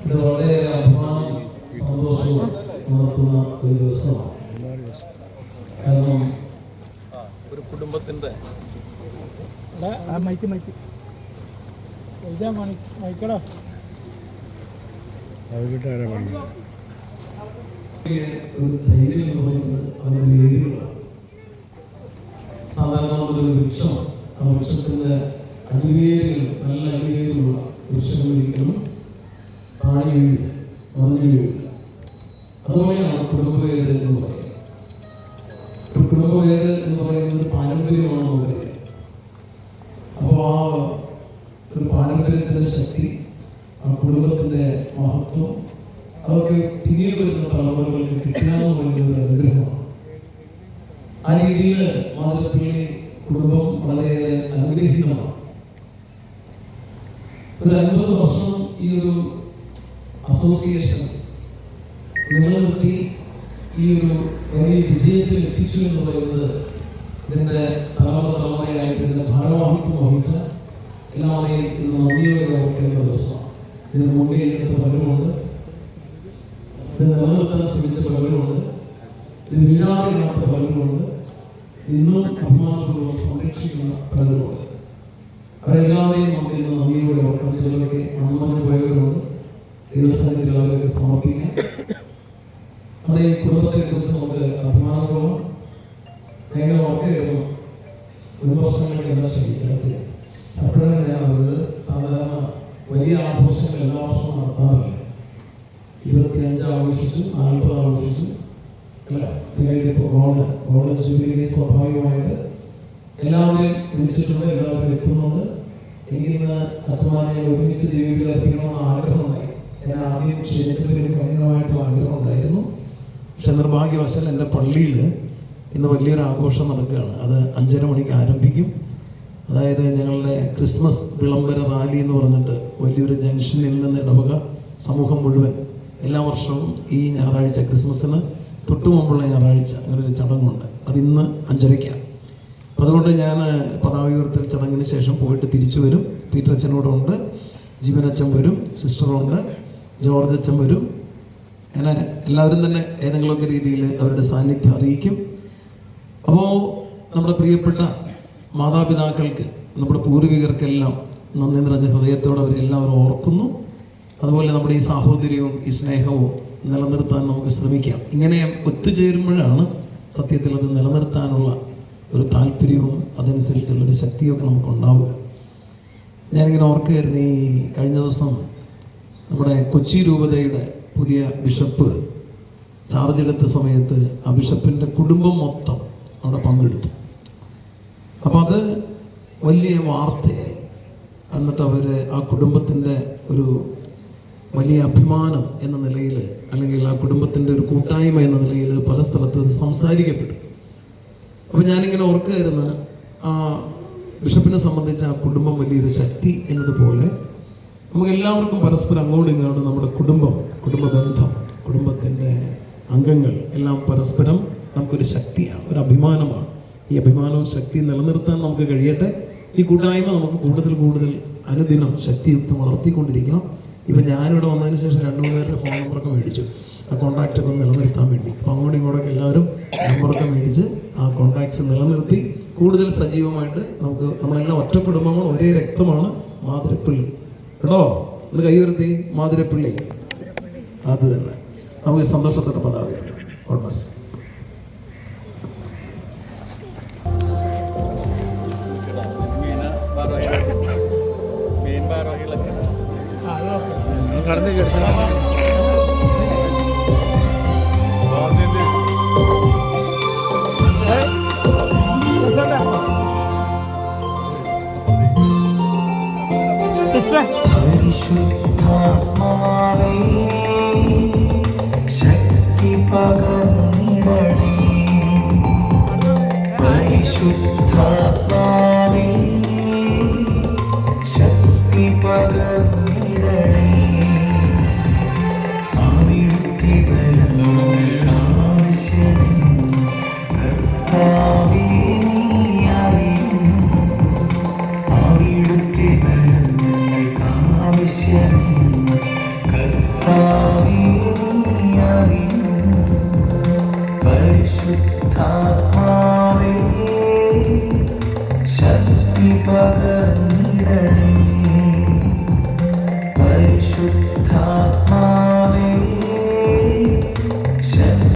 ഇത് വളരെ അഭിമാനം സന്തോഷവും ഉണർത്തുന്ന ഒരു ദിവസമാണ്. കാരണം ഒരു കുടുംബത്തിൻ്റെ സാധാരണ ഒരു വൃക്ഷം, ആ വൃക്ഷത്തിന്റെ അടിവേരുകൾ, നല്ല അടിവേരുള്ള വൃക്ഷങ്ങൾ ഒരിക്കലും താഴെ വീഴുക, മറിഞ്ഞു വീഴുക. അതുപോലെയാണ് കുടുംബവേര് എന്ന് പറയുന്നത്. ഒരു കുടുംബവേര് എന്ന് പറയുന്നത് പാരമ്പര്യമാണ് പറയുന്നത്. അപ്പോൾ ആ ഒരു പാരമ്പര്യത്തിന്റെ ശക്തി, ആ കുടുംബത്തിന്റെ മഹത്വം, അതൊക്കെ പിന്നീട് വരുന്ന തലമുറകൾക്ക് കിട്ടാമെന്ന് പറയുന്ന ഒരു അനുഗ്രഹമാണ്. ആ രീതിയിൽ മാതൃപ്പള്ളി കുടുംബം വളരെയേറെ അനുഗ്രഹീതമാണ്. ഒരു 50 വർഷം ഈ ഒരു അസോസിയേഷൻ നിലനിർത്തി ഈ ഒരു വലിയ വിജയത്തിൽ എത്തിച്ചു എന്ന് പറയുന്നത് ഇതിൻ്റെ തലമുറയായിട്ട് ഇതിൻ്റെ ഭാരവാഹിത്വം വഹിച്ച എല്ലാവരെയും ഇന്ന് നന്ദിയോടെ ഓർക്കേണ്ട ദിവസമാണ്. ഇതിന് മുമ്പേ ഇന്നത്തെ പലരുമുണ്ട്, ഇത് നിലനിർത്താൻ ശ്രമിച്ച പലരുമുണ്ട്, ഇത് വീഴാതെ കാത്ത പലരുമുണ്ട്, ഇന്നും അഭിമാനപൂർവ്വം സംരക്ഷിക്കുന്ന പലരുമുണ്ട്. അവരെല്ലാവരെയും നമുക്ക് ഇന്ന് നന്ദിയോടെ ഓർക്കാം. ചിലരൊക്കെ അമ്മന് പോയവരുണ്ട്. ദിവസങ്ങളിലൊക്കെ സമർപ്പിക്കാം. നമ്മുടെ ഈ കുടുംബത്തെ കുറിച്ച് നമുക്ക് അഭിമാനപൂർവ്വം നേരെ ഓർക്കുകയായിരുന്നു. കുടുംബവർഷങ്ങൾക്ക് എന്താ ശരിക്കാത്തത് അപ്പോഴാണ് ഞാൻ പറഞ്ഞത്. സാധാരണ വലിയ ആഘോഷങ്ങൾ എല്ലാ വർഷവും നടത്താറില്ല. 25 ആഘോഷിച്ചു, 40 ആഘോഷിച്ചു, അല്ല പിന്നീട് ഇപ്പോൾ ഗോൾഡൻ ജൂബിലി സ്വാഭാവികമായിട്ട് എല്ലാവരെയും വിളിച്ചിട്ടുണ്ട്, എല്ലാവരും എത്തുന്നുണ്ട്. എനിക്ക് ഇന്ന് അച്ഛന്മാരെ ഒരുമിച്ച് ജീവിതത്തിൽ അർപ്പിക്കണമെന്ന് ആഗ്രഹമുണ്ടായി. എന്നെ ആദ്യം ക്ഷണിച്ചത് ഒരു ഭയങ്കരമായിട്ടുള്ള ആഗ്രഹം ഉണ്ടായിരുന്നു. പക്ഷെ നിർഭാഗ്യവശാൽ എൻ്റെ പള്ളിയിൽ ഇന്ന് വലിയൊരു ആഘോഷം നടക്കുകയാണ്. അത് 5:30 മണിക്ക് ആരംഭിക്കും. അതായത് ഞങ്ങളുടെ ക്രിസ്മസ് വിളംബര റാലി എന്ന് പറഞ്ഞിട്ട് വലിയൊരു ജംഗ്ഷനിൽ നിന്ന് ഇടവക സമൂഹം മുഴുവൻ എല്ലാ വർഷവും ഈ ഞായറാഴ്ച, ക്രിസ്മസിന് തൊട്ടു മുമ്പുള്ള ഞായറാഴ്ച അങ്ങനെ ഒരു ചടങ്ങുണ്ട്. അതിന്ന് 5:30-ക്കാണ്. അപ്പം അതുകൊണ്ട് ഞാൻ പതാക ഉയർത്തൽ ചടങ്ങിന് ശേഷം പോയിട്ട് തിരിച്ചു വരും. പീറ്റർ അച്ഛനോടുണ്ട്, ജീവനച്ഛൻ വരും, സിസ്റ്ററുണ്ട്, ജോർജ് അച്ഛൻ വരും. അങ്ങനെ എല്ലാവരും തന്നെ ഏതെങ്കിലുമൊക്കെ രീതിയിൽ അവരുടെ സാന്നിധ്യം അറിയിക്കും. അപ്പോൾ നമ്മുടെ പ്രിയപ്പെട്ട മാതാപിതാക്കൾക്ക്, നമ്മുടെ പൂർവികർക്കെല്ലാം നന്ദി നിറഞ്ഞ ഹൃദയത്തോടെ അവരെല്ലാവരും ഓർക്കുന്നു. അതുപോലെ നമ്മുടെ ഈ സാഹോദര്യവും ഈ സ്നേഹവും നിലനിർത്താൻ നമുക്ക് ശ്രമിക്കാം. ഇങ്ങനെ ഒത്തുചേരുമ്പോഴാണ് സത്യത്തിൽ അത് നിലനിർത്താനുള്ള ഒരു താല്പര്യവും അതനുസരിച്ചുള്ളൊരു ശക്തിയൊക്കെ നമുക്കുണ്ടാവുക. ഞാനിങ്ങനെ ഓർക്കുകയായിരുന്നു, ഈ കഴിഞ്ഞ ദിവസം നമ്മുടെ കൊച്ചി രൂപതയുടെ പുതിയ ബിഷപ്പ് ചാർജ് എടുത്ത സമയത്ത് ആ ബിഷപ്പിൻ്റെ കുടുംബം മൊത്തം അവിടെ പങ്കെടുത്തു. അപ്പം അത് വലിയ വാർത്തയായി. എന്നിട്ട് അവർ ആ കുടുംബത്തിൻ്റെ ഒരു വലിയ അഭിമാനം എന്ന നിലയിൽ, അല്ലെങ്കിൽ ആ കുടുംബത്തിൻ്റെ ഒരു കൂട്ടായ്മ എന്ന നിലയിൽ പല സ്ഥലത്തും അത് സംസാരിക്കപ്പെട്ടു. അപ്പം ഞാനിങ്ങനെ ഓർക്കുകയായിരുന്നു, ആ ബിഷപ്പിനെ സംബന്ധിച്ച് ആ കുടുംബം വലിയൊരു ശക്തി എന്നതുപോലെ നമുക്ക് എല്ലാവർക്കും പരസ്പരം അങ്ങോട്ടും ഇങ്ങോട്ടും നമ്മുടെ കുടുംബ ബന്ധം, കുടുംബത്തിൻ്റെ അംഗങ്ങൾ എല്ലാം പരസ്പരം നമുക്കൊരു ശക്തിയാണ്, ഒരു അഭിമാനമാണ്. ഈ അഭിമാനവും ശക്തിയും നിലനിർത്താൻ നമുക്ക് കഴിയട്ടെ. ഈ കൂട്ടായ്മ നമുക്ക് കൂടുതൽ അനുദിനം ശക്തിയുക്തം വളർത്തിക്കൊണ്ടിരിക്കണം. ഇപ്പം ഞാനിവിടെ വന്നതിന് ശേഷം 2-3 പേരുടെ ഫോൺ നമ്പറൊക്കെ മേടിച്ചു, ആ കോൺടാക്റ്റൊക്കെ ഒന്ന് നിലനിർത്താൻ വേണ്ടി. അപ്പോൾ അങ്ങോട്ടും ഇങ്ങോട്ടൊക്കെ എല്ലാവരും നമ്പറൊക്കെ മേടിച്ച് ആ കോൺടാക്ട്സ് നിലനിർത്തി കൂടുതൽ സജീവമായിട്ട് നമുക്ക്, നമ്മളെല്ലാം ഒറ്റ കുടുംബമാണ്, ഒരേ രക്തമാണ്. മാതിരപ്പള്ളി കേട്ടോ, ഒന്ന് കൈ ഉയർത്തി. മാതിരപ്പള്ളി, അത് തന്നെ. നമുക്ക് സന്തോഷത്തോടെ പതാക ഓൾമസ്. കടന്നേക്ക് അടിച്ചു. പരിശുദ്ധാത്മാവേ ശക്തി പകർന്നിടണേ, പരിശുദ്ധാത്മാവേ ശക്തി പകർന്നിടണേ, അവിടുത്തെ ബലം ആവശ്യമെന്ന് കർത്താവേ നീ അറിയുന്നു, അവിടുത്തെ ബലം ആവശ്യമെന്ന് കർത്താവേ നീ അറിയുന്നു, പരിശുദ്ധാത്മാവേ ശക്തി പകർന്നിടണേ, പരിശുദ്ധാത്മാ